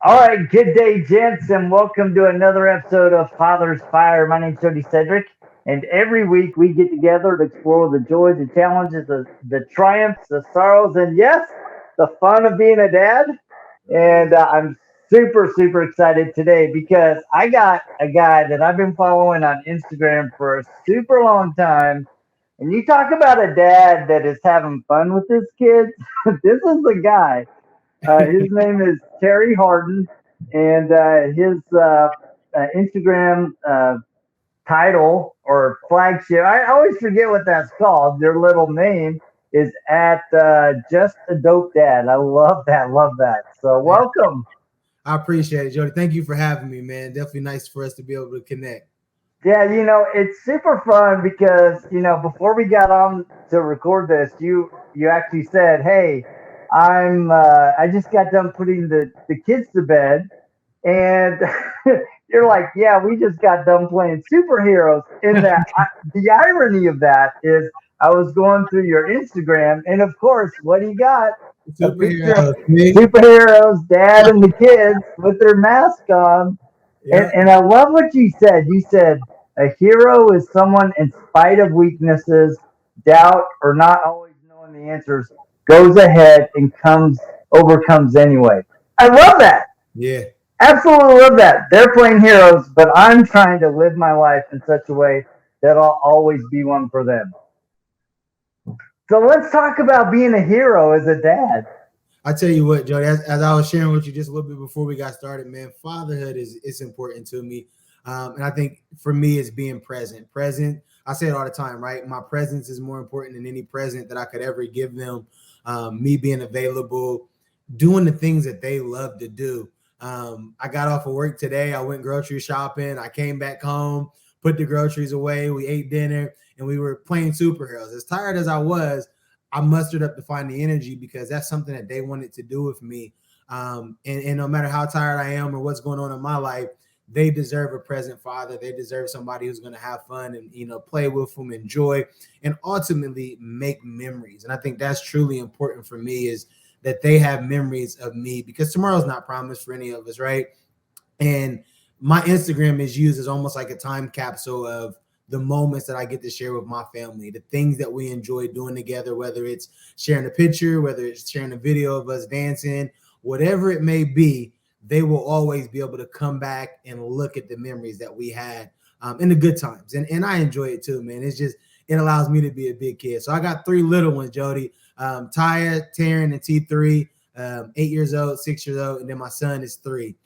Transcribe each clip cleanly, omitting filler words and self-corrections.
All right, good day, gents, and welcome to another episode of Father's Fire. My name's Jody Sedrick, and every week we get together to explore the joys, the challenges, the triumphs, the sorrows, and yes, the fun of being a dad. And I'm super excited today because I got a guy that I've been following on Instagram for a super long time. And you talk about a dad that is having fun with his kids. This is the guy. His name is Terry Harden, and his Instagram title or flagship, I always forget what that's called. Their little name is at Just a Dope Dad. I love that. Love that. So, Hey, welcome. I appreciate it, Jody. Thank you for having me, man. Definitely nice for us to be able to connect. Yeah, it's super fun because, before we got on to record this, you actually said, "Hey, I just got done putting the kids to bed." And you're like, yeah, we just got done playing superheroes. The irony of that is, I was going through your Instagram, and of course, what do you got? A picture of Superheroes, me. superheroes, dad and the kids with their mask on. And, Yeah, and I love what you said. You said a hero is someone in spite of weaknesses, doubt, or not always knowing the answers, goes ahead and overcomes anyway. I love that. yeah. Absolutely love that. They're playing heroes, but I'm trying to live my life in such a way that I'll always be one for them. So let's talk about being a hero as a dad. I tell you what, Jody. As I was sharing with you just a little bit before we got started, man, fatherhood is important to me, and I think for me, it's being present. Present. I say it all the time, right? My presence is more important than any present that I could ever give them. Me being available, doing the things that they love to do. I got off of work today. I went grocery shopping. I came back home, put the groceries away. We ate dinner, and we were playing superheroes. As tired as I was, I mustered up to find the energy because that's something that they wanted to do with me. And no matter how tired I am or what's going on in my life, they deserve a present father. They deserve somebody who's going to have fun and play with them, enjoy, and ultimately make memories. And I think that's truly important for me is that they have memories of me because tomorrow's not promised for any of us, right? And my Instagram is used as almost like a time capsule of the moments that I get to share with my family, the things that we enjoy doing together, whether it's sharing a picture, whether it's sharing a video of us dancing, whatever it may be, they will always be able to come back and look at the memories that we had in the good times. And I enjoy it too, man. It allows me to be a big kid. So I got three little ones, Jody, Taya, Taryn, and T3, 8 years old, 6 years old, and then my son is 3.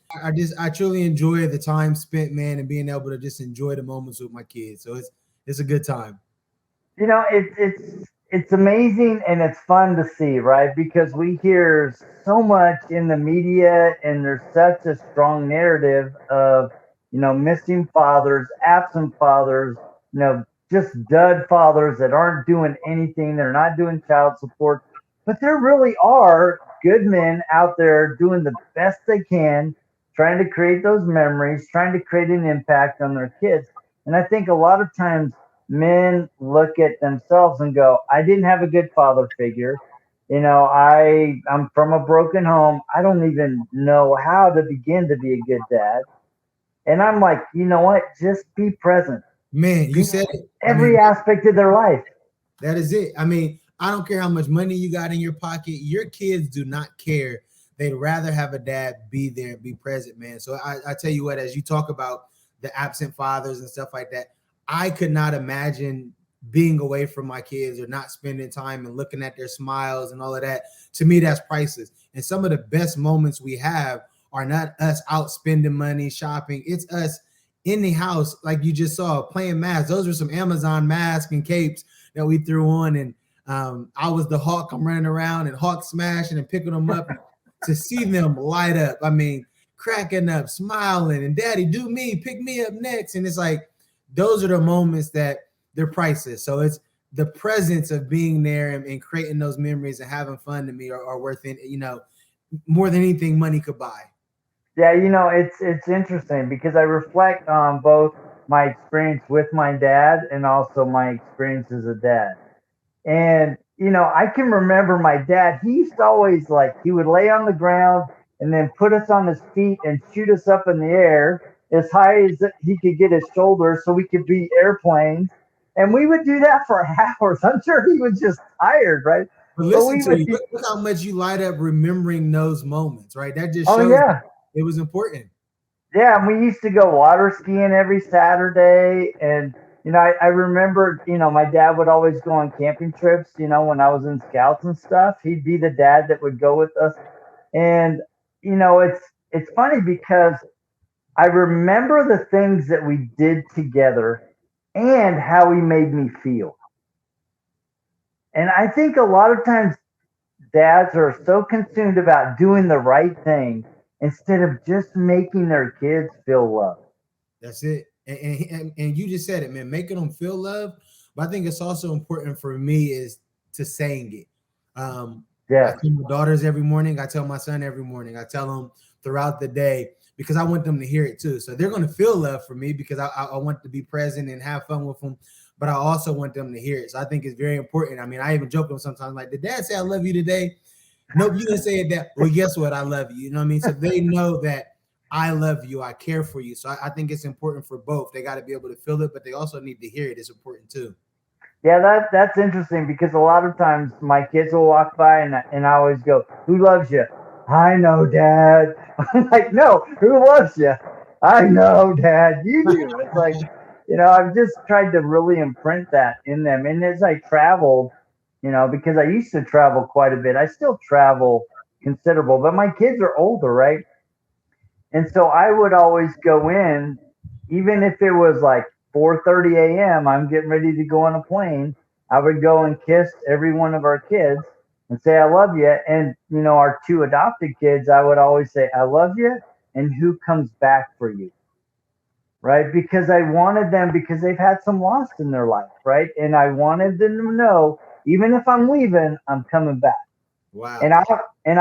I truly enjoy the time spent, man, and being able to just enjoy the moments with my kids. So it's a good time. It's amazing and it's fun to see, right? Because we hear so much in the media, and there's such a strong narrative of missing fathers, absent fathers, just dud fathers that aren't doing anything. They're not doing child support, but there really are good men out there doing the best they can, trying to create those memories, trying to create an impact on their kids. And I think a lot of times men look at themselves and go, I didn't have a good father figure. I'm from a broken home. I don't even know how to begin to be a good dad. And I'm like, you know what? Just be present. Man, Be you said it. I every mean, aspect of their life. that is it. I mean, I don't care how much money you got in your pocket. Your kids do not care. They'd rather have a dad be there and be present, man. So I tell you what, as you talk about the absent fathers and stuff like that, I could not imagine being away from my kids or not spending time and looking at their smiles and all of that. To me, that's priceless. And some of the best moments we have are not us out spending money shopping. It's us in the house, like you just saw, playing masks. Those were some Amazon masks and capes that we threw on. And I was the Hawk. I'm running around and Hawk smashing and picking them up. And to see them light up, I mean, cracking up, smiling, and daddy, do me, pick me up next. And it's like, those are the moments that they're priceless. So it's the presence of being there and creating those memories and having fun to me are worth it, more than anything money could buy. Yeah, it's interesting because I reflect on both my experience with my dad and also my experience as a dad. And I can remember my dad, he used to always, like, he would lay on the ground and then put us on his feet and shoot us up in the air as high as he could get his shoulders so we could be airplanes. And we would do that for hours. I'm sure he was just tired, right? But But listen we to would you. do, Look how much you light up remembering those moments, right? That just oh shows yeah. it was important. Yeah, and we used to go water skiing every Saturday. And, I remember, my dad would always go on camping trips, when I was in scouts and stuff. He'd be the dad that would go with us. And, it's funny because I remember the things that we did together and how he made me feel. And I think a lot of times dads are so consumed about doing the right thing instead of just making their kids feel loved. That's it. And you just said it, man, making them feel love. But I think it's also important for me is to saying it. I Yes. tell my daughters every morning. I tell my son every morning. I tell them throughout the day because I want them to hear it too. So they're going to feel love for me because I want to be present and have fun with them. But I also want them to hear it. So I think it's very important. I mean, I even joke with them sometimes like, did dad say I love you today? Nope, you didn't say it that. Well, guess what? I love you. You know what I mean? So they know that I love you. I care for you. So I think it's important for both. They got to be able to feel it, but they also need to hear it. It's important too. Yeah, that's interesting because a lot of times my kids will walk by and I always go, "Who loves you?" I know, Dad. I'm like, "No, who loves you?" I know, Dad. You do. It's like, I've just tried to really imprint that in them. And as I traveled, because I used to travel quite a bit, I still travel considerable, but my kids are older, right? And so I would always go in, even if it was like 4:30 a.m. I'm getting ready to go on a plane. I would go and kiss every one of our kids and say I love you. And our two adopted kids, I would always say I love you. And who comes back for you, right? Because I wanted them because they've had some loss in their life, right? And I wanted them to know even if I'm leaving, I'm coming back. Wow. And I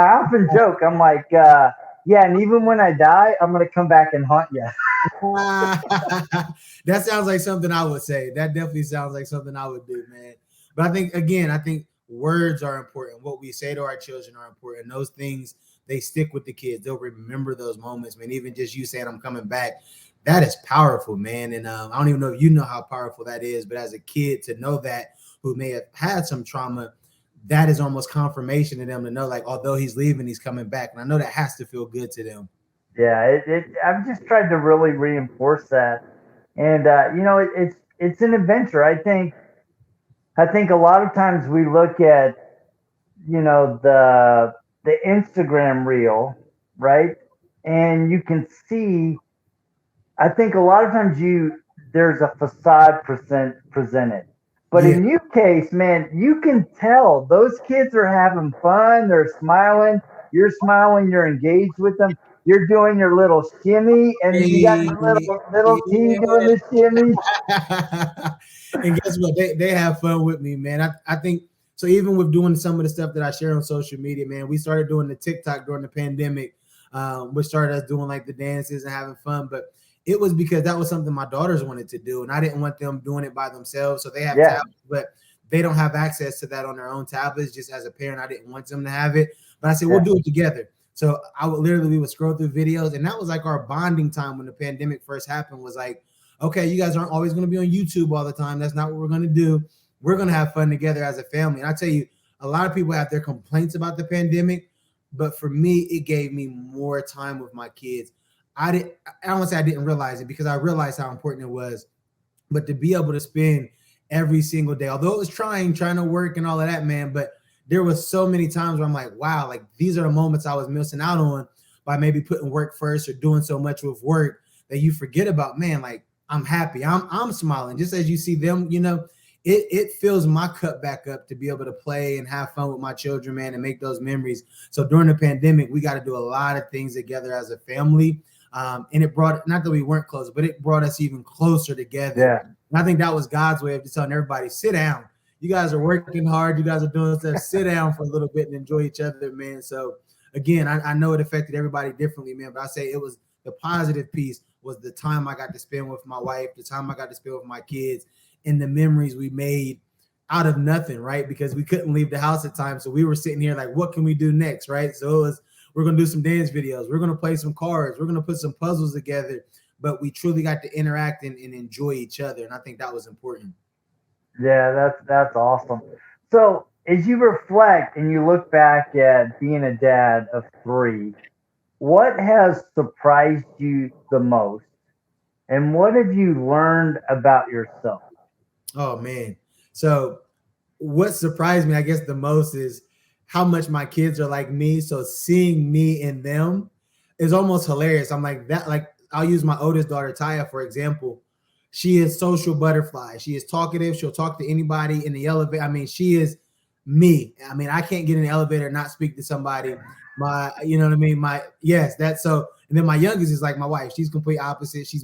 often joke, I'm like, yeah, and even when I die, I'm gonna come back and haunt you. That sounds like something I would say. That definitely sounds like something I would do, man. But I think again, I think words are important. What we say to our children are important. Those things they stick with the kids. They'll remember those moments, man. Even just you saying I'm coming back, that is powerful, man. And I don't even know if you know how powerful that is, but as a kid to know that who may have had some trauma, that is almost confirmation to them to know, like, although he's leaving, he's coming back. And I know that has to feel good to them. Yeah, I've just tried to really reinforce that, and it's an adventure. I think a lot of times we look at the Instagram reel, right, and you can see. I think a lot of times there's a facade presented. But Yeah. in your case, man, you can tell those kids are having fun. They're smiling. You're smiling. You're engaged with them. You're doing your little shimmy, and you got Hey, your little T doing yeah. the shimmy. And guess what? They have fun with me, man. I think so. Even with doing some of the stuff that I share on social media, man, we started doing the TikTok during the pandemic, which started us doing like the dances and having fun. But it was because that was something my daughters wanted to do, and I didn't want them doing it by themselves. So they have Yeah, tablets, but they don't have access to that on their own tablets. Just as a parent, I didn't want them to have it. But I said, we'll yeah, do it together. So we would scroll through videos, and that was like our bonding time when the pandemic first happened. Was like, okay, you guys aren't always going to be on YouTube all the time. That's not what we're going to do. We're going to have fun together as a family. And I tell you, a lot of people have their complaints about the pandemic, but for me, it gave me more time with my kids. I don't want to say I didn't realize it because I realized how important it was, but to be able to spend every single day, although it was trying to work and all of that, man, but there was so many times where I'm like, wow, like these are the moments I was missing out on by maybe putting work first or doing so much with work that you forget about, man, like I'm happy. I'm smiling. Just as you see them, it fills my cup back up to be able to play and have fun with my children, man, and make those memories. So during the pandemic, we got to do a lot of things together as a family. And it brought, not that we weren't close, but it brought us even closer together. yeah. And I think that was God's way of just telling everybody, sit down. You guys are working hard. You guys are doing stuff. Sit down for a little bit and enjoy each other, man. So again, I know it affected everybody differently, man, but I say it was the positive piece was the time I got to spend with my wife, the time I got to spend with my kids, and the memories we made out of nothing, right? Because we couldn't leave the house at times. So we were sitting here like, what can we do next, right? So We're going to do some dance videos. We're going to play some cards. We're going to put some puzzles together. But we truly got to interact and enjoy each other. And I think that was important. Yeah, that's awesome. So as you reflect and you look back at being a dad of three, what has surprised you the most? And what have you learned about yourself? Oh, man. So what surprised me, I guess, the most is how much my kids are like me. So seeing me in them is almost hilarious. I'm like that. Like I'll use my oldest daughter, Taya, for example. She is social butterfly. She is talkative. She'll talk to anybody in the elevator. I mean, she is me. I mean, I can't get in the elevator and not speak to somebody. You know what I mean? Yes, that's so. And then my youngest is like my wife. She's complete opposite. She's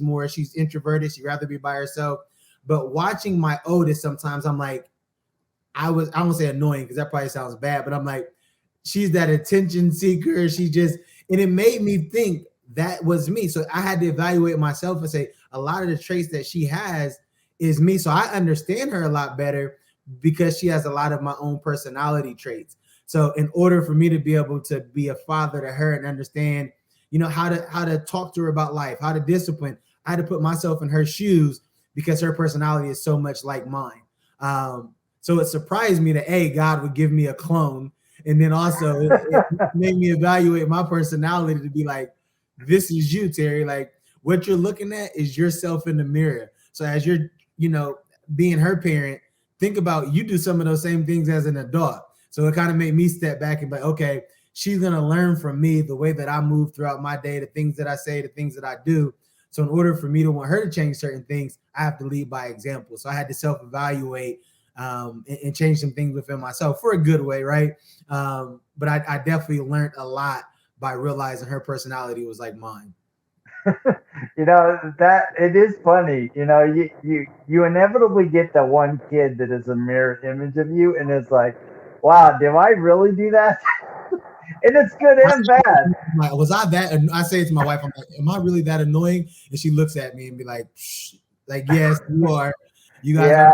introverted. She'd rather be by herself. But watching my oldest, sometimes I'm like, I won't say annoying because that probably sounds bad, but I'm like, she's that attention seeker. And it made me think that was me. So I had to evaluate myself and say a lot of the traits that she has is me. So I understand her a lot better because she has a lot of my own personality traits. So in order for me to be able to be a father to her and understand, how to talk to her about life, how to discipline, I had to put myself in her shoes because her personality is so much like mine. So it surprised me that God would give me a clone. And then also it made me evaluate my personality to be like, this is you, Terry. Like what you're looking at is yourself in the mirror. So as you're, being her parent, think about you do some of those same things as an adult. So it kind of made me step back and be like, okay, she's going to learn from me the way that I move throughout my day, the things that I say, the things that I do. So in order for me to want her to change certain things, I have to lead by example. So I had to self-evaluate and change some things within myself for a good way, right? But I definitely learned a lot by realizing her personality was like mine. That it is funny. You inevitably get that one kid that is a mirror image of you, and it's like, wow, did I really do that? And it's good and bad. Was I that? And I say it to my wife, I'm like, am I really that annoying? And she looks at me and be like, yes, you are. You guys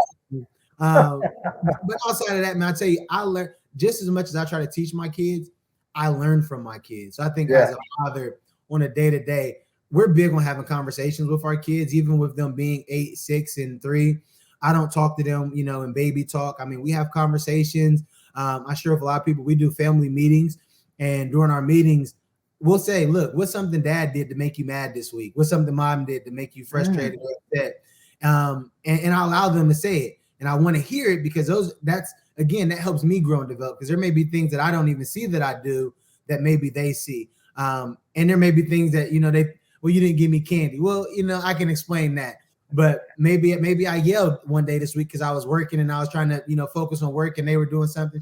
are. But outside of that, man, I tell you, I learned just as much as I try to teach my kids, I learn from my kids. So I think as a father on a day-to-day, we're big on having conversations with our kids, even with them being 8, 6, and 3. I don't talk to them, in baby talk. I mean, we have conversations. I'm sure with a lot of people, we do family meetings. And during our meetings, we'll say, look, what's something dad did to make you mad this week? What's something mom did to make you frustrated or upset? And I allow them to say it. And I want to hear it because that helps me grow and develop because there may be things that I don't even see that I do that maybe they see. And there may be things that, you didn't give me candy. Well, I can explain that. But maybe I yelled one day this week because I was working and I was trying to, focus on work and they were doing something.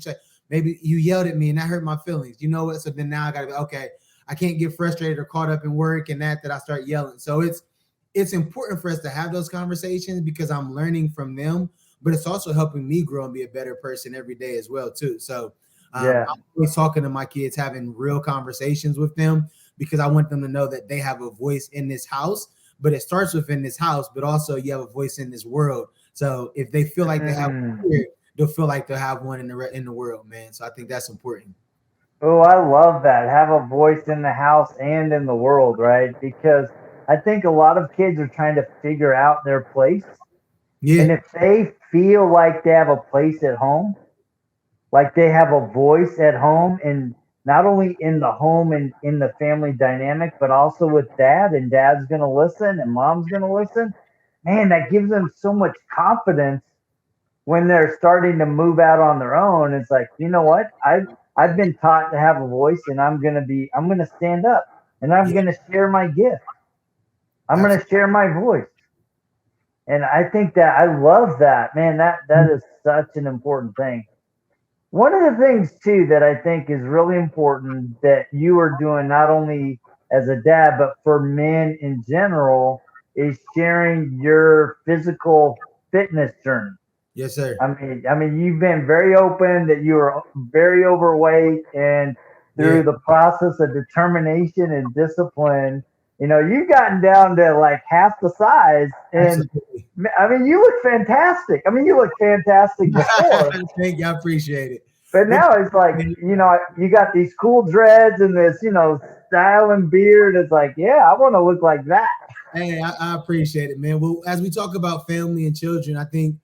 Maybe you yelled at me and that hurt my feelings. You know what? So then now I got to be, okay, I can't get frustrated or caught up in work and that I start yelling. So it's important for us to have those conversations because I'm learning from them, but it's also helping me grow and be a better person every day as well, too. So I'm always talking to my kids, having real conversations with them because I want them to know that they have a voice in this house, but it starts within this house, but also you have a voice in this world. So if they feel like they have one here, they'll feel like they'll have one in the world, man. So I think that's important. Oh, I love that. Have a voice in the house and in the world, right? Because I think a lot of kids are trying to figure out their place. Yeah. And if they feel like they have a place at home, like they have a voice at home, and not only in the home and in the family dynamic, but also with dad, and dad's going to listen and mom's going to listen, man, that gives them so much confidence when they're starting to move out on their own. It's like, you know what? I've been taught to have a voice, and I'm going to stand up, and I'm going to share my gift. I'm going to share my voice. And I think that I love that, man. That is such an important thing. One of the things too that I think is really important that you are doing not only as a dad but for men in general is sharing your physical fitness journey. Yes, sir. I mean, you've been very open that you are very overweight, and through the process of determination and discipline, you've gotten down to like half the size. And absolutely. I mean, you look fantastic. I mean, you look fantastic before. Thank you. I appreciate it. But now it's like, you got these cool dreads and this, style and beard. It's like, yeah, I want to look like that. Hey, I appreciate it, man. Well, as we talk about family and children, I think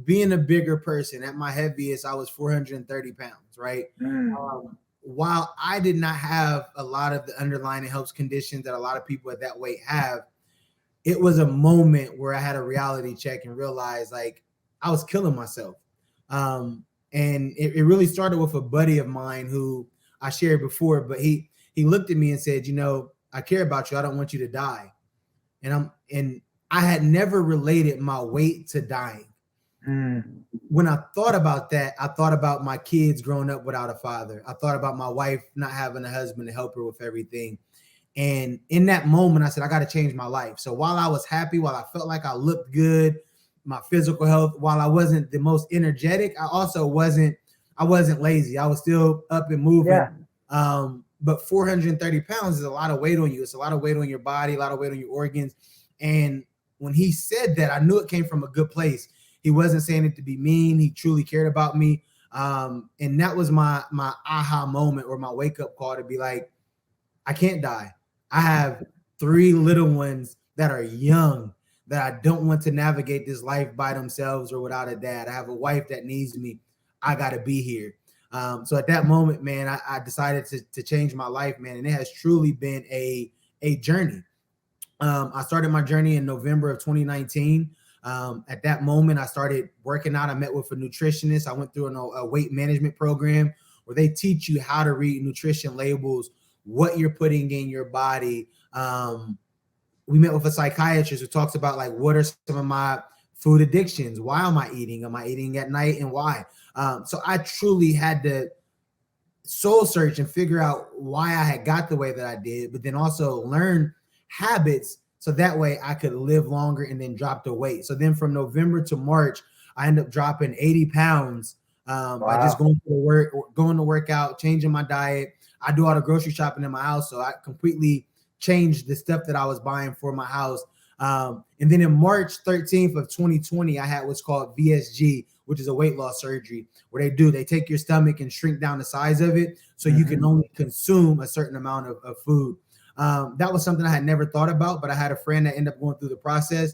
being a bigger person, at my heaviest, I was 430 pounds, right? Mm, While I did not have a lot of the underlying health conditions that a lot of people at that weight have, it was a moment where I had a reality check and realized like I was killing myself. And it really started with a buddy of mine who I shared before, but he looked at me and said, I care about you. I don't want you to die. And I had never related my weight to dying. mm, When I thought about that, I thought about my kids growing up without a father. I thought about my wife not having a husband to help her with everything. And in that moment, I said, I got to change my life. So while I was happy, while I felt like I looked good, my physical health, while I wasn't the most energetic, I wasn't lazy. I was still up and moving. yeah. But 430 pounds is a lot of weight on you. It's a lot of weight on your body, a lot of weight on your organs. And when he said that, I knew it came from a good place. He wasn't saying it to be mean. He truly cared about me. And that was my aha moment or my wake up call to be like, I can't die. I have 3 little ones that are young that I don't want to navigate this life by themselves or without a dad. I have a wife that needs me. I got to be here. So at that moment, man, I decided to change my life, man. And it has truly been a journey. I started my journey in November of 2019. At that moment, I started working out. I met with a nutritionist. I went through a weight management program where they teach you how to read nutrition labels, what you're putting in your body. We met with a psychiatrist who talks about like, what are some of my food addictions? Why am I eating? Am I eating at night and why? So I truly had to soul search and figure out why I had got the way that I did, but then also learn habits so that way I could live longer and then drop the weight. So then from November to March, I ended up dropping 80 pounds by just Wow. going to work out, changing my diet. I do all the grocery shopping in my house, so I completely changed the stuff that I was buying for my house. And then in March 13th of 2020, I had what's called VSG, which is a weight loss surgery where they take your stomach and shrink down the size of it so you can only consume a certain amount of food. That was something I had never thought about, but I had a friend that ended up going through the process.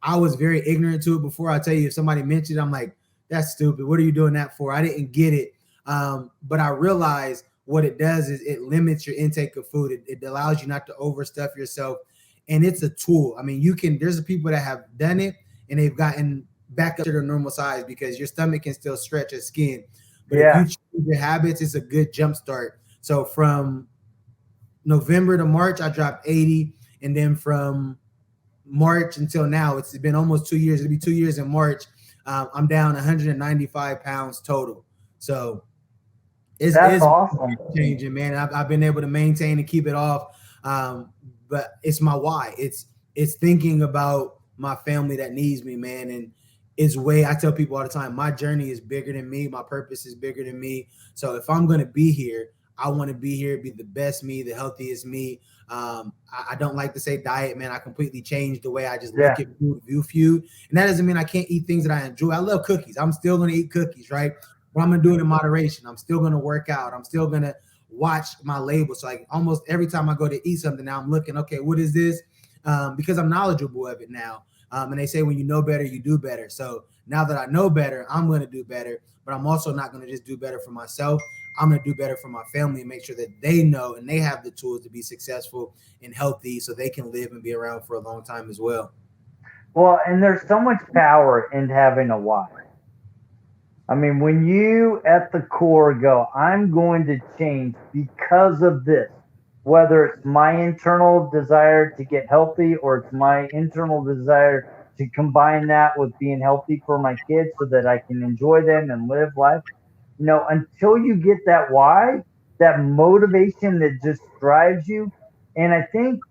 I was very ignorant to it before. I tell you, if somebody mentioned it, I'm like, that's stupid. What are you doing that for? I didn't get it. But I realized what it does is it limits your intake of food. It allows you not to overstuff yourself. And it's a tool. I mean, there's people that have done it and they've gotten back up to their normal size because your stomach can still stretch as skin. But if you Yeah. change your habits, it's a good jump start. So from November to March, I dropped 80. And then from March until now, it's been almost 2 years. It'll be 2 years in March. I'm down 195 pounds total. So That's it's awesome. changing, man. I've been able to maintain and keep it off. But it's my why. It's thinking about my family that needs me, man. And I tell people all the time, my journey is bigger than me. My purpose is bigger than me. So if I'm gonna be here, I want to be here, be the best me, the healthiest me. I don't like to say diet, man. I completely changed the way I just look Yeah. at food, view food. And that doesn't mean I can't eat things that I enjoy. I love cookies. I'm still going to eat cookies, right? But I'm going to do it in moderation. I'm still going to work out. I'm still going to watch my labels. So like almost every time I go to eat something now, I'm looking, okay, what is this? Because I'm knowledgeable of it now. And they say when you know better, you do better. So now that I know better, I'm going to do better. But I'm also not going to just do better for myself. I'm going to do better for my family and make sure that they know and they have the tools to be successful and healthy so they can live and be around for a long time as well. Well, and there's so much power in having a why. I mean, when you at the core go, I'm going to change because of this, whether it's my internal desire to get healthy or it's my internal desire to combine that with being healthy for my kids so that I can enjoy them and live life, until you get that why, that motivation that just drives you. And I think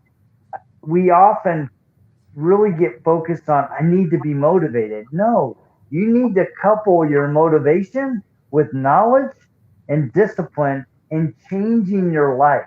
we often really get focused on, I need to be motivated. No, you need to couple your motivation with knowledge and discipline and changing your life,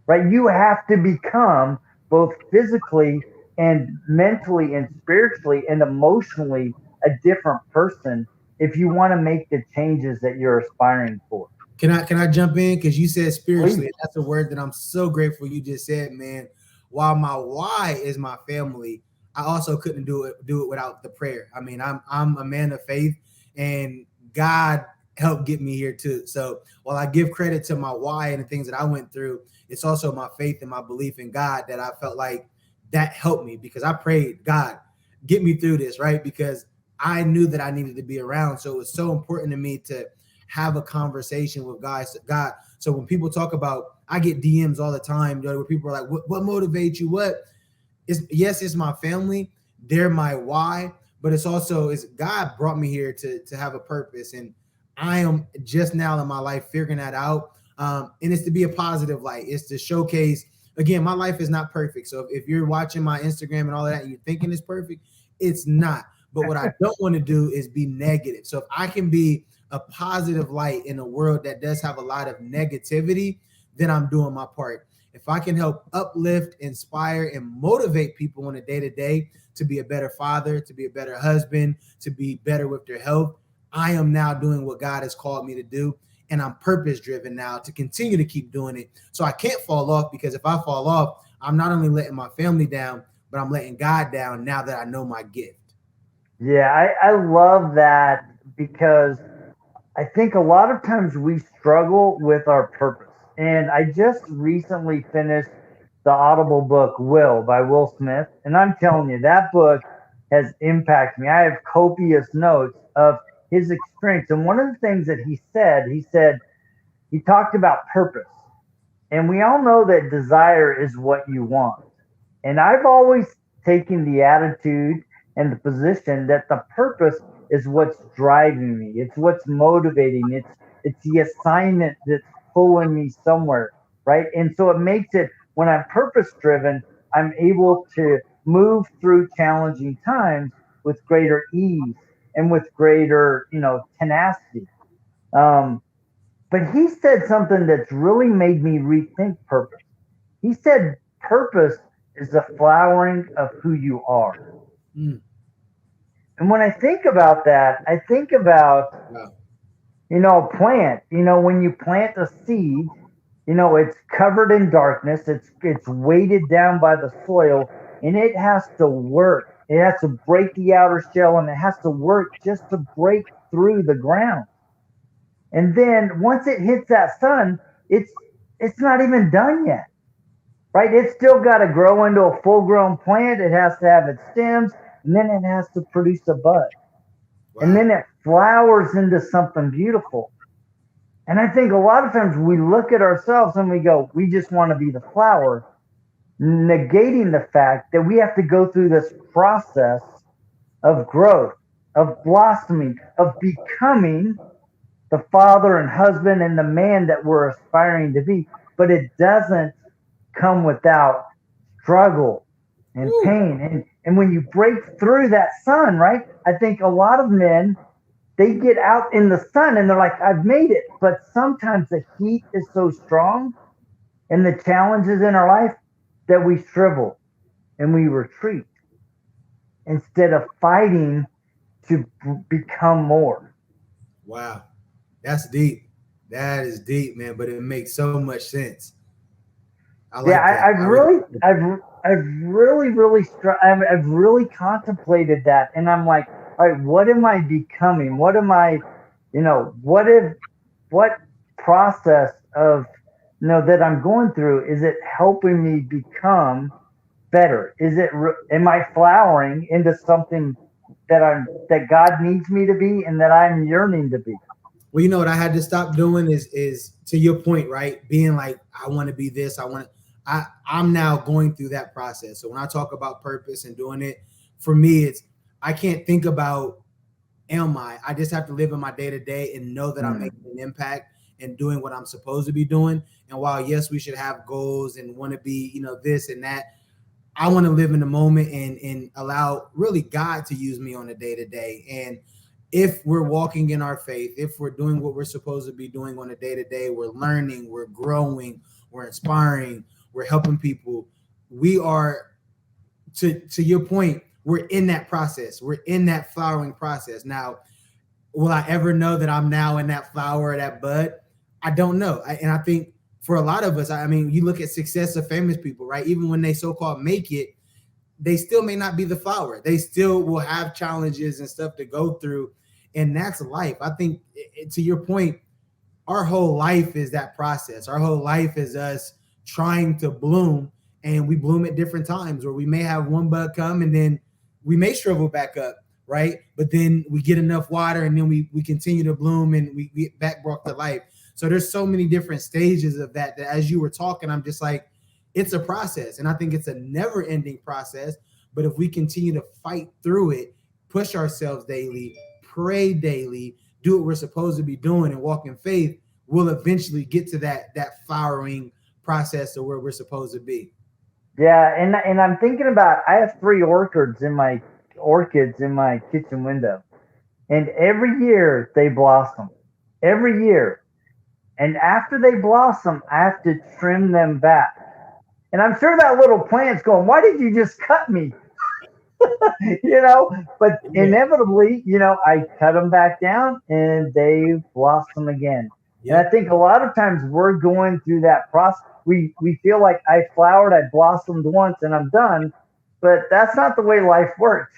right? You have to become both physically and mentally and spiritually and emotionally a different person if you want to make the changes that you're aspiring for. Can I jump in? Because you said spiritually, Please. and that's a word that I'm so grateful you just said, man. While my why is my family, I also couldn't do it without the prayer. I mean, I'm a man of faith, and God helped get me here too. So while I give credit to my why and the things that I went through, it's also my faith and my belief in God that I felt like that helped me, because I prayed, God, get me through this, right? Because I knew that I needed to be around. So it was so important to me to have a conversation with God. So when people talk about, I get DMs all the time, where people are like, what motivates you? What is, yes, it's my family. They're my why, but it's also, is God brought me here to have a purpose. And I am just now in my life figuring that out. And it's to be a positive light. It's to showcase, again, my life is not perfect. So if you're watching my Instagram and all of that, and you're thinking it's perfect, it's not. But what I don't want to do is be negative. So if I can be a positive light in a world that does have a lot of negativity, then I'm doing my part. If I can help uplift, inspire, and motivate people on a day to day to be a better father, to be a better husband, to be better with their health, I am now doing what God has called me to do. And I'm purpose driven now to continue to keep doing it. So I can't fall off, because if I fall off, I'm not only letting my family down, but I'm letting God down now that I know my gift. Yeah, I love that because I think a lot of times we struggle with our purpose. And I just recently finished the Audible book Will by Will Smith. And I'm telling you, that book has impacted me. I have copious notes of his experience. And one of the things that he talked about purpose. And we all know that desire is what you want. And I've always taken the attitude and the position that the purpose is what's driving me. It's what's motivating. It's the assignment that's pulling me somewhere, right? And so it makes it, when I'm purpose driven, I'm able to move through challenging times with greater ease and with greater, tenacity. Um, but he said something that's really made me rethink purpose. He said purpose is the flowering of who you are. Mm, And when I think about that, I think about, wow. a plant. When you plant a seed, it's covered in darkness, it's weighted down by the soil, and it has to work. It has to break the outer shell, and it has to work just to break through the ground. And then once it hits that sun, it's it's not even done yet, right? It's still got to grow into a full grown plant. It has to have its stems, and then it has to produce a bud. And Wow. then it flowers into something beautiful. And I think a lot of times we look at ourselves and we go, we just want to be the flower, negating the fact that we have to go through this process of growth, of blossoming, of becoming the father and husband and the man that we're aspiring to be. But it doesn't come without struggle and Woo. pain. And when you break through that sun, right? I think a lot of men, they get out in the sun and they're like, I've made it. But sometimes the heat is so strong and the challenges in our life that we shrivel and we retreat instead of fighting to become more. Wow. That's deep. That is deep, man, but it makes so much sense. I Yeah, like that. I really, I've really contemplated that, and I'm like, all right, what am I becoming? What am I, what process of, that I'm going through, is it helping me become better? Am I flowering into something that God needs me to be and that I'm yearning to be? well, you know what I had to stop doing is to your point, right? Being like, I want to be this, I'm now going through that process. So when I talk about purpose and doing it, for me, it's, I can't think about, am I just have to live in my day to day and know that I'm Hmm. making an impact and doing what I'm supposed to be doing. And while yes, we should have goals and want to be, this and that, I want to live in the moment and allow really God to use me on a day to day. And if we're walking in our faith, if we're doing what we're supposed to be doing on a day to day, we're learning, we're growing, we're inspiring, we're helping people. We are, to your point, we're in that process. We're in that flowering process. Now, will I ever know that I'm now in that flower or that bud? I don't know. And I think for a lot of us, I mean, you look at success of famous people, right? Even when they so-called make it, they still may not be the flower. They still will have challenges and stuff to go through. And that's life. I think, to your point, our whole life is that process. Our whole life is us trying to bloom, and we bloom at different times, where we may have one bud come and then we may shrivel back up, right? But then we get enough water and then we continue to bloom and we get back brought to life. So there's so many different stages of that as you were talking, I'm just like, it's a process. And I think it's a never ending process. But if we continue to fight through it, push ourselves daily, pray daily, do what we're supposed to be doing and walk in faith, we'll eventually get to that flowering process of where we're supposed to be. Yeah, and I'm thinking about, I have three orchids in my kitchen window, and every year they blossom. Every year. And after they blossom, I have to trim them back. And I'm sure that little plant's going, "Why did you just cut me?" you know, but Yeah. inevitably, I cut them back down and they blossom again. And I Yep. think a lot of times we're going through that process. We feel like I flowered, I blossomed once, and I'm done. But that's not the way life works.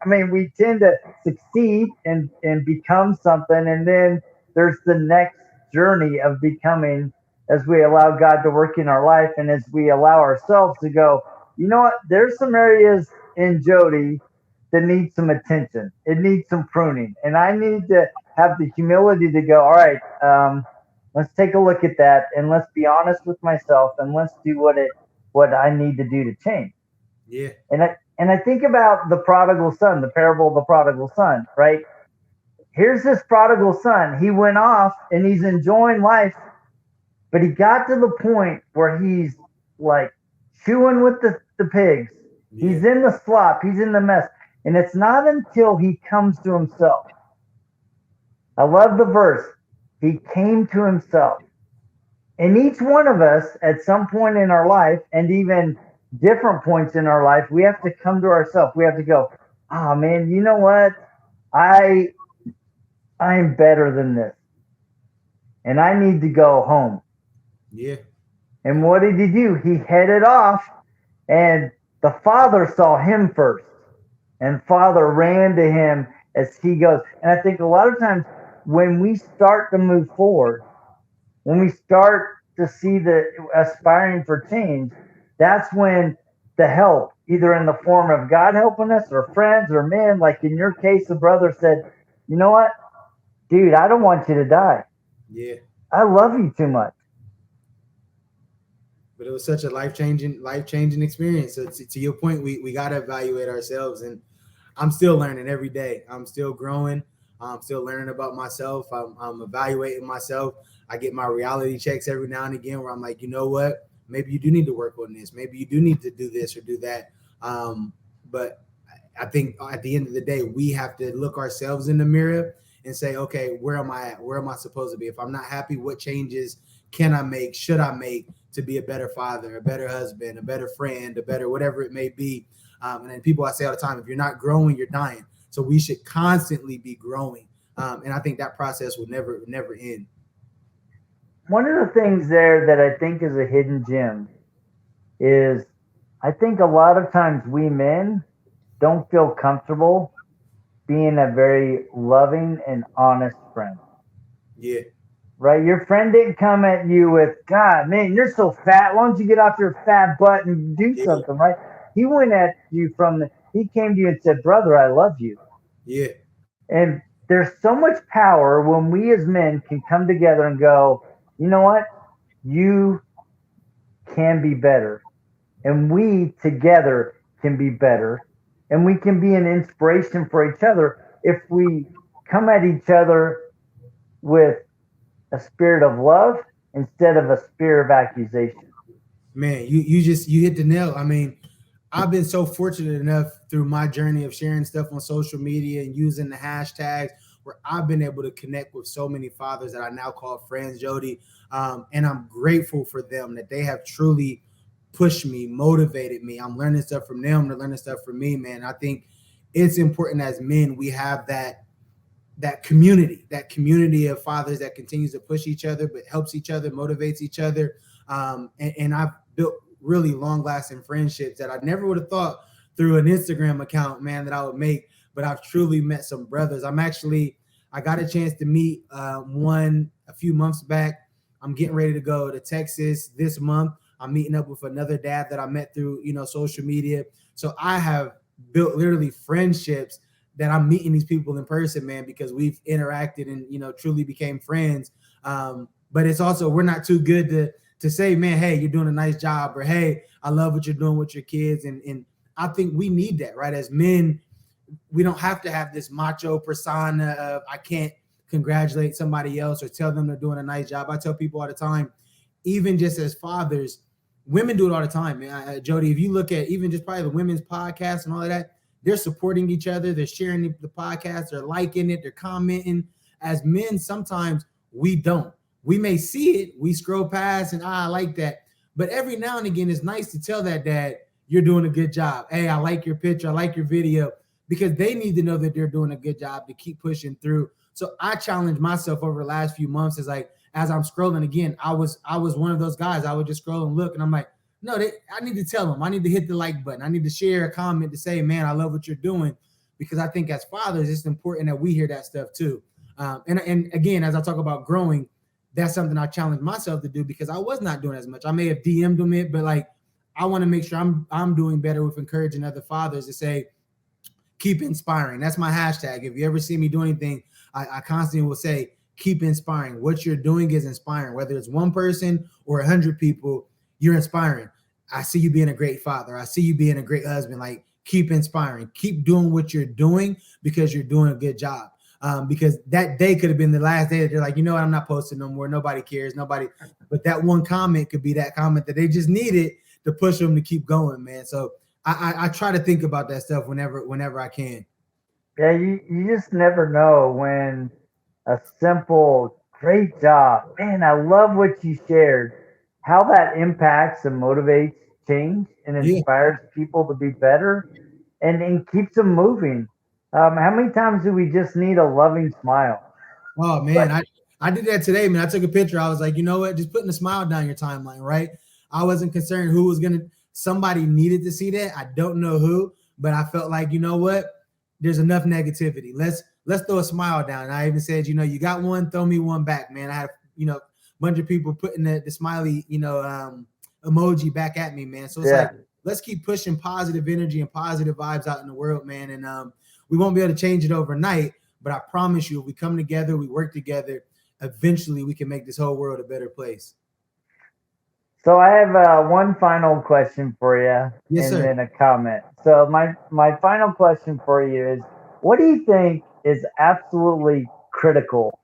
I mean, we tend to succeed and become something, and then there's the next journey of becoming, as we allow God to work in our life and as we allow ourselves to go, you know what, there's some areas in Jody that need some attention. It needs some pruning. And I need to have the humility to go, all right, let's take a look at that and let's be honest with myself and let's do what I need to do to change. Yeah. And I think about the prodigal son, the parable of the prodigal son, right? Here's this prodigal son. He went off and he's enjoying life, but he got to the point where he's like chewing with the pigs. Yeah. He's in the slop, he's in the mess. And it's not until he comes to himself. I love the verse. He came to himself. And each one of us at some point in our life, and even different points in our life, we have to come to ourselves. We have to go, oh man, you know what? I I'm better than this. And I need to go home. Yeah. And what did he do? He headed off, and the father saw him first. And father ran to him as he goes. And I think a lot of times when we start to move forward, when we start to see the aspiring for change, that's when the help, either in the form of God helping us or friends or men, like in your case, the brother said, you know what, dude, I don't want you to die. Yeah. I love you too much. But it was such a life changing experience. So to your point, we got to evaluate ourselves, and I'm still learning every day. I'm still growing. I'm still learning about myself. I'm evaluating myself. I get my reality checks every now and again where I'm like, you know what? Maybe you do need to work on this. Maybe you do need to do this or do that. But I think at the end of the day, we have to look ourselves in the mirror and say, okay, where am I at? Where am I supposed to be? If I'm not happy, what changes can I make? Should I make to be a better father, a better husband, a better friend, a better whatever it may be? And then people, I say all the time, if you're not growing, you're dying. So we should constantly be growing. And I think that process will never end. One of the things there that I think is a hidden gem is I think a lot of times we men don't feel comfortable being a very loving and honest friend. Yeah. Right? Your friend didn't come at you with, God, man, you're so fat. Why don't you get off your fat butt and do Yeah. something, right? He went at you he came to you and said, brother, I love you. Yeah. And there's so much power when we as men can come together and go, you know what? You can be better. And we together can be better. And we can be an inspiration for each other if we come at each other with a spirit of love instead of a spirit of accusation. Man, you hit the nail. I mean, I've been so fortunate enough through my journey of sharing stuff on social media and using the hashtags where I've been able to connect with so many fathers that I now call friends, Jody. And I'm grateful for them that they have truly pushed me, motivated me. I'm learning stuff from them. They're learning stuff from me, man. I think it's important as men, we have that community of fathers that continues to push each other, but helps each other, motivates each other. And I've built really long lasting friendships that I never would have thought through an Instagram account, man, that I would make. But I've truly met some brothers. I got a chance to meet one a few months back. I'm getting ready to go to Texas this month. I'm meeting up with another dad that I met through, social media. So I have built literally friendships that I'm meeting these people in person, man, because we've interacted and truly became friends. But it's also, we're not too good to say, man, hey, you're doing a nice job, or hey, I love what you're doing with your kids. And I think we need that, right? As men, we don't have to have this macho persona of I can't congratulate somebody else or tell them they're doing a nice job. I tell people all the time, even just as fathers, women do it all the time, man. Jody, if you look at even just probably the women's podcast and all of that, they're supporting each other, they're sharing the podcast, they're liking it, they're commenting. As men, sometimes we don't. We may see it, we scroll past and I like that. But every now and again, it's nice to tell that dad, you're doing a good job. Hey, I like your picture, I like your video, because they need to know that they're doing a good job to keep pushing through. So I challenged myself over the last few months as I'm scrolling again, I was one of those guys. I would just scroll and look, and I'm like, no, I need to tell them. I need to hit the like button. I need to share a comment to say, man, I love what you're doing, because I think as fathers, it's important that we hear that stuff too. And again, as I talk about growing, that's something I challenge myself to do, because I was not doing as much. I may have DM'd them it, but like, I want to make sure I'm doing better with encouraging other fathers to say, keep inspiring. That's my hashtag. If you ever see me do anything, I constantly will say, keep inspiring. What you're doing is inspiring. Whether it's one person or 100 people, you're inspiring. I see you being a great father. I see you being a great husband. Like, keep inspiring. Keep doing what you're doing, because you're doing a good job. Because that day could have been the last day that they're like, you know what, I'm not posting no more. Nobody cares. Nobody. But that one comment could be that comment that they just needed to push them to keep going, man. So I try to think about that stuff whenever I can. Yeah, you just never know when a simple, great job, man, I love what you shared, how that impacts and motivates change and Yeah. inspires people to be better and keeps them moving. How many times do we just need a loving smile? Oh But man, I did that today, man. I took a picture. I was like, you know what? Just putting a smile down your timeline, right? I wasn't concerned who was gonna. Somebody needed to see that. I don't know who, but I felt like, you know what? There's enough negativity. Let's throw a smile down. And I even said, you got one, throw me one back, man. I had a bunch of people putting the smiley, emoji back at me, man. So it's yeah. like, let's keep pushing positive energy and positive vibes out in the world, man. And we won't be able to change it overnight, but I promise you, if we come together, we work together, eventually we can make this whole world a better place. So I have one final question for you, Yes, and sir. then a comment. So my final question for you is, what do you think is absolutely critical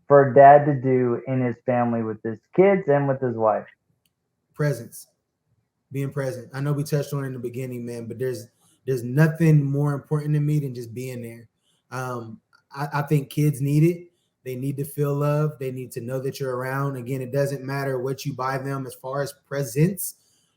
for a dad to do in his family with his kids and with his wife? Presence, being present. I know we touched on it in the beginning, man, but there's nothing more important to me than just being there. I think kids need it. They need to feel love. They need to know that you're around. Again, it doesn't matter what you buy them as far as presents.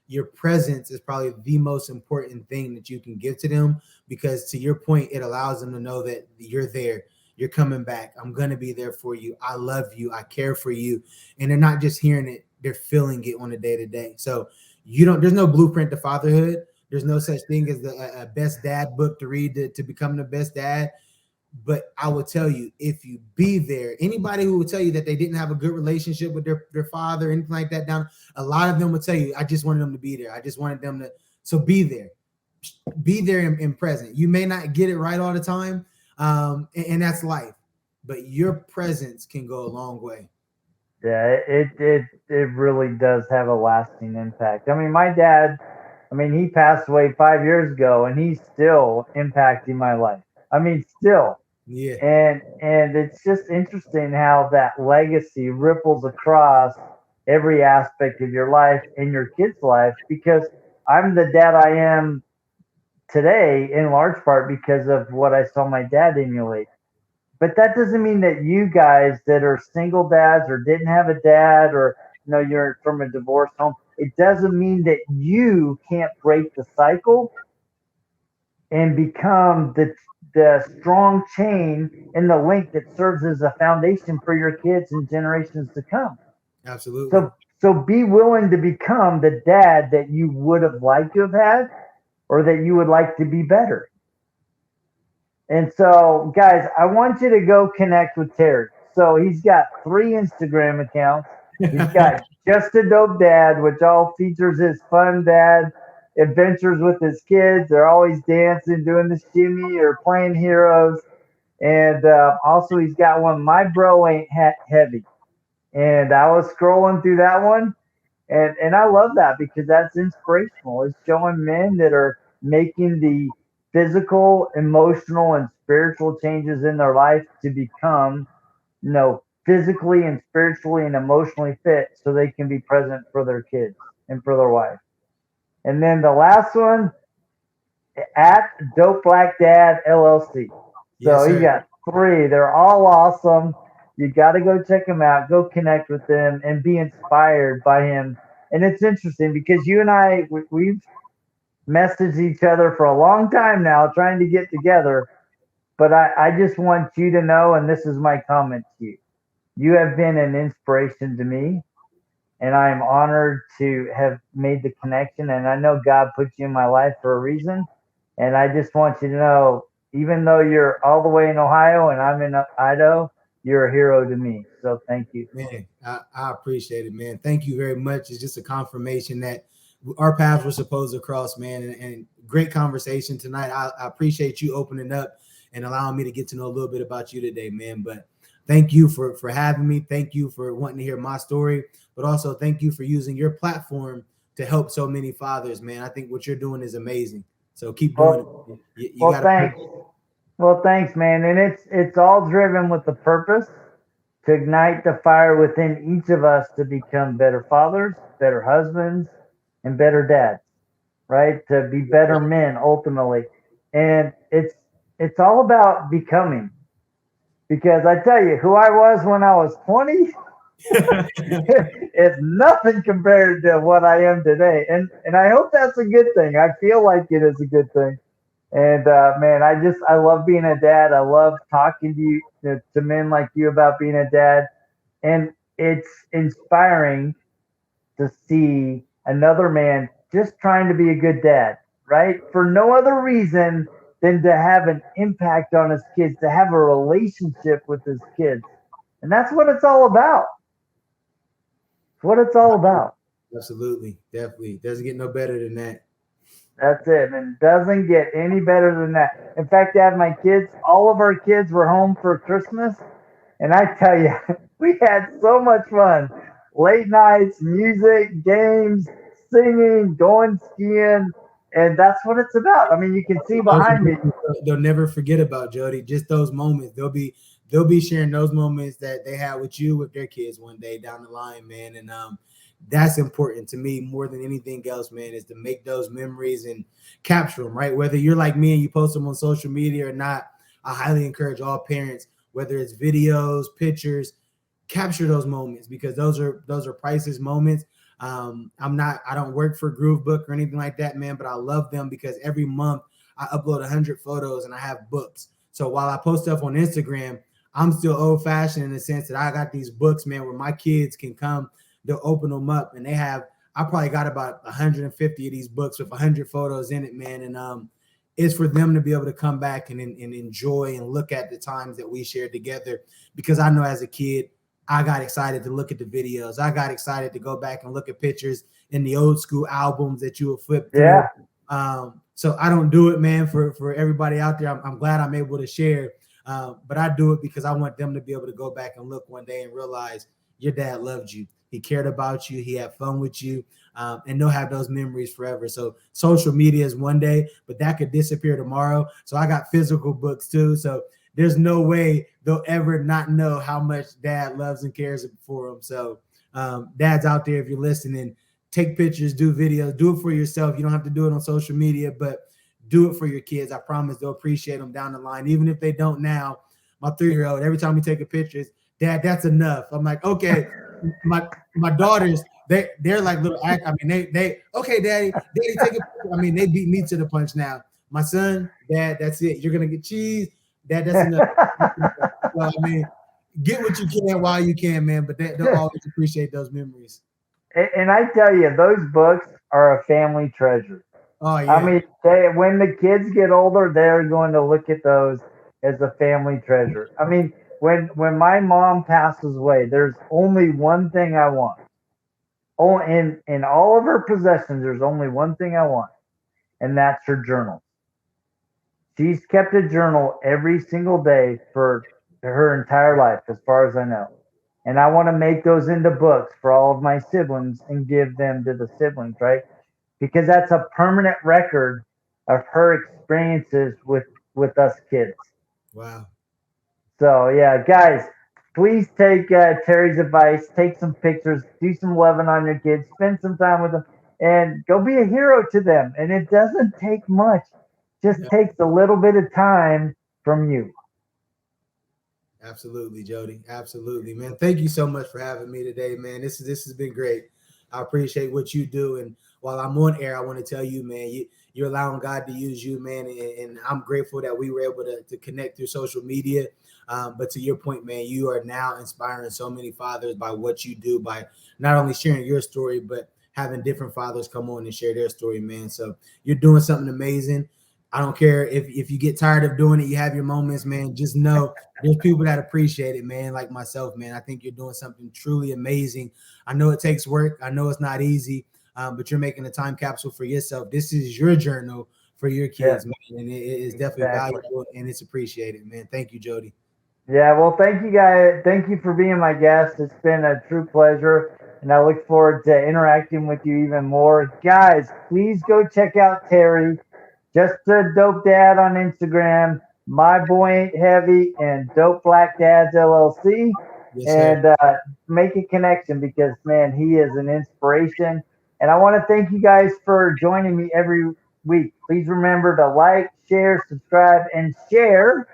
Your presence is probably the most important thing that you can give to them, because to your point, it allows them to know that you're there. You're coming back. I'm going to be there for you. I love you. I care for you. And they're not just hearing it, they're feeling it on a day to day. So there's no blueprint to fatherhood. There's no such thing as a best dad book to read to become the best dad. But I will tell you, if you be there, anybody who will tell you that they didn't have a good relationship with their father, anything like that, down, a lot of them will tell you, I just wanted them to be there. I just wanted them to. So be there. Be there and present. You may not get it right all the time, and that's life. But your presence can go a long way. Yeah, it really does have a lasting impact. I mean, my dad, I mean, he passed away 5 years ago, and he's still impacting my life. I mean, still. Yeah. And it's just interesting how that legacy ripples across every aspect of your life and your kids' life, because I'm the dad I am today in large part because of what I saw my dad emulate. But that doesn't mean that you guys that are single dads or didn't have a dad, or you're from a divorced home, it doesn't mean that you can't break the cycle and become the strong chain and the link that serves as a foundation for your kids and generations to come. Absolutely. So be willing to become the dad that you would have liked to have had or that you would like to be better. And so, guys, I want you to go connect with Terry. So he's got 3 Instagram accounts. He's got Just a Dope Dad, which all features his fun dad adventures with his kids. They're always dancing, doing the shimmy, or playing heroes. And also, he's got one, My Bro Ain't Heavy. And I was scrolling through that one, and I love that because that's inspirational. It's showing men that are making the physical, emotional, and spiritual changes in their life to become, physically and spiritually and emotionally fit so they can be present for their kids and for their wife. And then the last one, at Dope Black Dad LLC. Yes, So you sir. got 3. They're all awesome. You got to go check them out. Go connect with them and be inspired by him. And it's interesting because you and I, we've messaged each other for a long time now trying to get together. But I just want you to know, and this is my comment to you, you have been an inspiration to me. And I am honored to have made the connection. And I know God put you in my life for a reason. And I just want you to know, even though you're all the way in Ohio and I'm in Idaho, you're a hero to me. So thank you. Man, I appreciate it, man. Thank you very much. It's just a confirmation that our paths were supposed to cross, man. And great conversation tonight. I appreciate you opening up and allowing me to get to know a little bit about you today, man. But thank you for having me. Thank you for wanting to hear my story, but also thank you for using your platform to help so many fathers, man. I think what you're doing is amazing. So keep doing Well, it. You well, got to. thanks. Well, thanks, man. And it's all driven with the purpose to ignite the fire within each of us to become better fathers, better husbands, and better dads, right? To be better men ultimately. And it's all about becoming. Because I tell you, who I was when I was 20 is nothing compared to what I am today. And I hope that's a good thing. I feel like it is a good thing. And man, I love being a dad. I love talking to you to men like you about being a dad, and it's inspiring to see another man just trying to be a good dad, right? For no other reason than to have an impact on his kids, to have a relationship with his kids, and that's what it's all about. It's what it's all about. Absolutely. Definitely. Doesn't get no better than that. That's it, and doesn't get any better than that. In fact, I have my kids. All of our kids were home for Christmas, and I tell you, we had so much fun. Late nights, music, games, singing, going skiing, and that's what it's about. I mean, you can see Those are behind me. moments they'll never forget about, Jody. Just those moments. They'll be sharing those moments that they had with you with their kids one day down the line, man. And that's important to me more than anything else, man, is to make those memories and capture them, right? Whether you're like me and you post them on social media or not, I highly encourage all parents, whether it's videos, pictures, capture those moments because those are priceless moments. I don't work for Groovebook or anything like that, man, but I love them because every month I upload 100 photos and I have books. So while I post stuff on Instagram, I'm still old fashioned in the sense that I got these books, man, where my kids can come, they'll open them up and I probably got about 150 of these books with 100 photos in it, man. And it's for them to be able to come back and enjoy and look at the times that we shared together. Because I know as a kid, I got excited to look at the videos. I got excited to go back and look at pictures in the old school albums that you would flip through. Yeah, So I don't do it, man, for everybody out there. I'm glad I'm able to share, but I do it because I want them to be able to go back and look one day and realize your dad loved you. He cared about you. He had fun with you, and they'll have those memories forever. So social media is one day, but that could disappear tomorrow. So I got physical books too. So there's no way they'll ever not know how much dad loves and cares for them. So dads out there, if you're listening, take pictures, do videos, do it for yourself. You don't have to do it on social media, but do it for your kids. I promise they'll appreciate them down the line. Even if they don't now, my 3-year-old, every time we take a picture, Dad, that's enough. I'm like, okay. My daughters, they're like little. I mean, they okay, daddy, take a picture. I mean, they beat me to the punch now. My son, Dad, that's it. You're gonna get cheese. Dad, that's enough. So I mean, get what you can while you can, man. But they'll always appreciate those memories. And I tell you, those books are a family treasure. Oh I yeah, mean, when the kids get older, they're going to look at those as a family treasure. I mean, when my mom passes away, there's only one thing I want. Oh, in all of her possessions, there's only one thing I want, and that's her journal. She's kept a journal every single day for her entire life, as far as I know. And I want to make those into books for all of my siblings and give them to the siblings, right? Because that's a permanent record of her experiences with us kids. wow. So yeah, guys, please take Terry's advice. Take some pictures. Do some loving on your kids. Spend some time with them, and go be a hero to them. And it doesn't take much. Just Yeah, takes a little bit of time from you. absolutely, Jody. Absolutely, man. Thank you so much for having me today, man. This has been great. I appreciate what you do, and while I'm on air, I want to tell you, man, you're allowing God to use you, man, and I'm grateful that we were able to connect through social media. But to your point, man, you are now inspiring so many fathers by what you do, by not only sharing your story, but having different fathers come on and share their story, man. So you're doing something amazing. I don't care if you get tired of doing it, you have your moments, man. Just know there's people that appreciate it, man, like myself, man. I think you're doing something truly amazing. I know it takes work. I know it's not easy, but you're making a time capsule for yourself. This is your journal for your Yeah, kids, man, and it is definitely exactly. valuable and it's appreciated, man. Thank you, Jody. Yeah, well, thank you guys. Thank you for being my guest. It's been a true pleasure, and I look forward to interacting with you even more. Guys, please go check out Terry, just a dope dad on Instagram, my boy ain't heavy, and Dope Black Dads LLC, Yes, sir. and make a connection because man, he is an inspiration. And I want to thank you guys for joining me every week. Please remember to like, share, subscribe, and share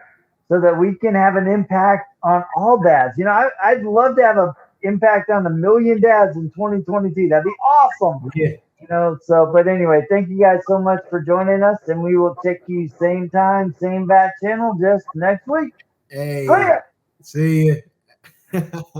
so that we can have an impact on all dads. You know, I'd love to have an impact on a million dads in 2022. That'd be awesome. Yeah. You know, so, but anyway, thank you guys so much for joining us, and we will check you same time, same bat channel just next week. Hey, Clear. see you.